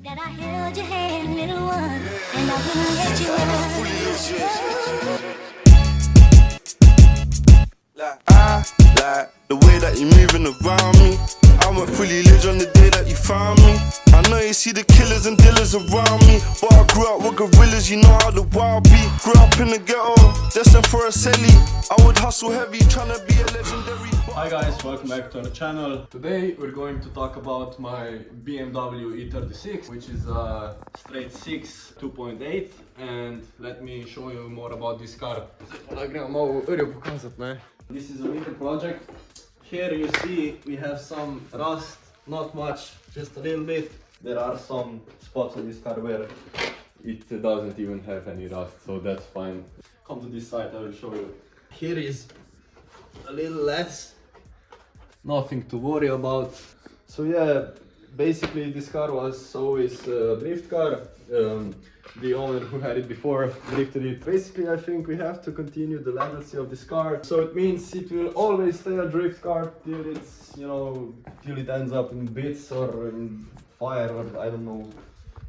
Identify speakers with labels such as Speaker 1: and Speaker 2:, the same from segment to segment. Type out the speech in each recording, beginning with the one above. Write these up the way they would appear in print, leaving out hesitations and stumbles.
Speaker 1: That I held your hand, little one, and I wouldn't let you run.
Speaker 2: I like the way that you moving around me. I went fully lit on the day that you found me. I know you see the killers and dealers around me, but I grew up with gorillas, you know how the wild be. Grew up in the ghetto, destined for a celly. I would hustle heavy, trying to be a legendary.
Speaker 3: Hi guys, welcome back to our channel. Today we're going to talk about my BMW E36, which is a straight 6 2.8, and let me show you more about this car. This is a winter project. Here you see we have some rust, not much, just a little bit. There are some spots on this car where it doesn't even have any rust, so that's fine. Come to this side, I will show you. Here is a little less, nothing to worry about. So yeah, basically this car was always a drift car. The owner who had it before drifted it. Basically I think we have to continue the legacy of this car. So it means it will always stay a drift car till it's, you know, till it ends up in bits or in fire or I don't know.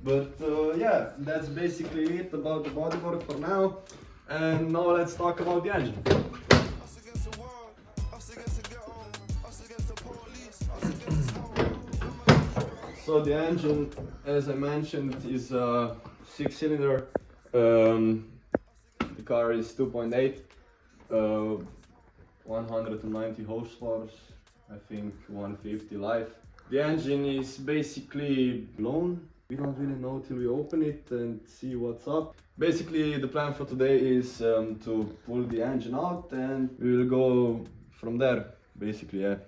Speaker 3: But yeah, that's basically it about the bodywork for now. And now let's talk about the engine. So the engine, as I mentioned, is a 6-cylinder. The car is 2.8, 190 horsepower, I think 150 live. The engine is basically blown. We don't really know till we open it and see what's up. Basically the plan for today is to pull the engine out and we will go from there, basically, yeah.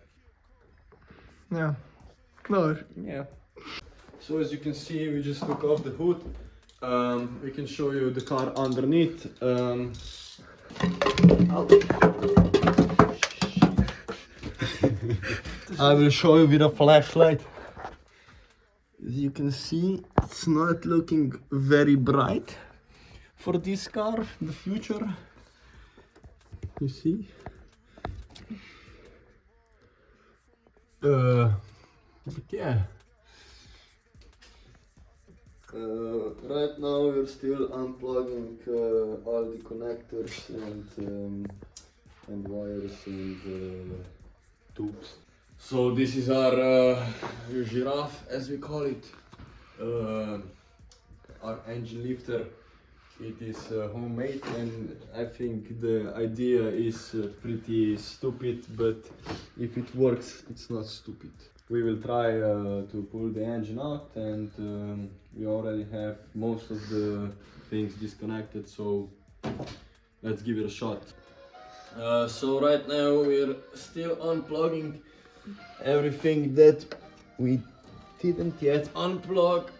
Speaker 4: Ja, klaar.
Speaker 3: Yeah. So as you can see, we just took off the hood. We can show you the car underneath. I will show you with a flashlight. As you can see, it's not looking very bright for this car in the future. You see? But yeah. Right now we're still unplugging all the connectors and wires and tubes. So this is our giraffe, as we call it, our engine lifter. It is homemade, and I think the idea is pretty stupid, but if it works, it's not stupid. We will try to pull the engine out, and we already have most of the things disconnected, so let's give it a shot. So right now we're still unplugging everything that we didn't yet unplug.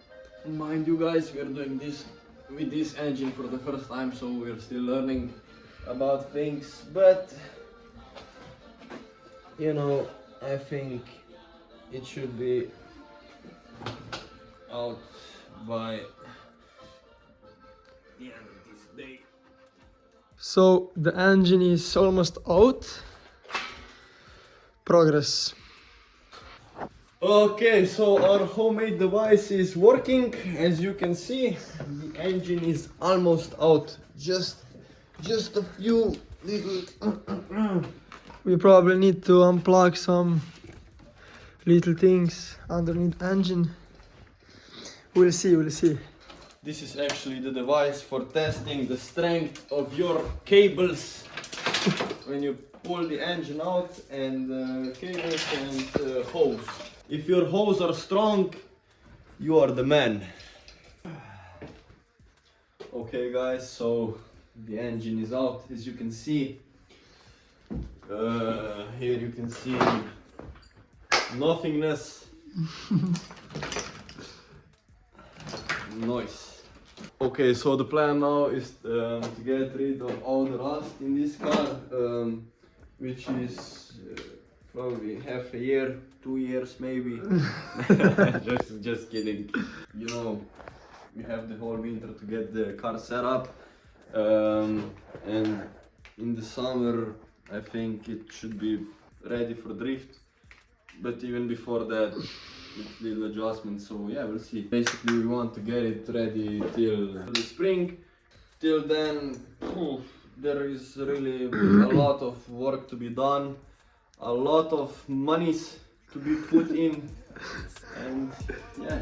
Speaker 3: Mind you guys, we're doing this with this engine for the first time, so we're still learning about things, but you know, I think it should be out by the end of this day.
Speaker 4: So the engine is almost out. Progress.
Speaker 3: Okay, so our homemade device is working. As you can see, the engine is almost out. Just a few little.
Speaker 4: We probably need to unplug some little things underneath the engine. We'll see, we'll see.
Speaker 3: This is actually the device for testing the strength of your cables when you pull the engine out, and cables and hose. If your hose are strong, you are the man. Okay guys, so the engine is out, as you can see. Here you can see nothingness. Noise. Okay, so the plan now is to get rid of all the rust in this car, which is probably half a year, 2 years maybe. just kidding. You know, we have the whole winter to get the car set up, and in the summer I think it should be ready for drift. but even before that, with little adjustments. So yeah, we'll see. Basically, we want to get it ready till the spring. Till then, there is really a lot of work to be done, a lot of monies to be put in, and yeah.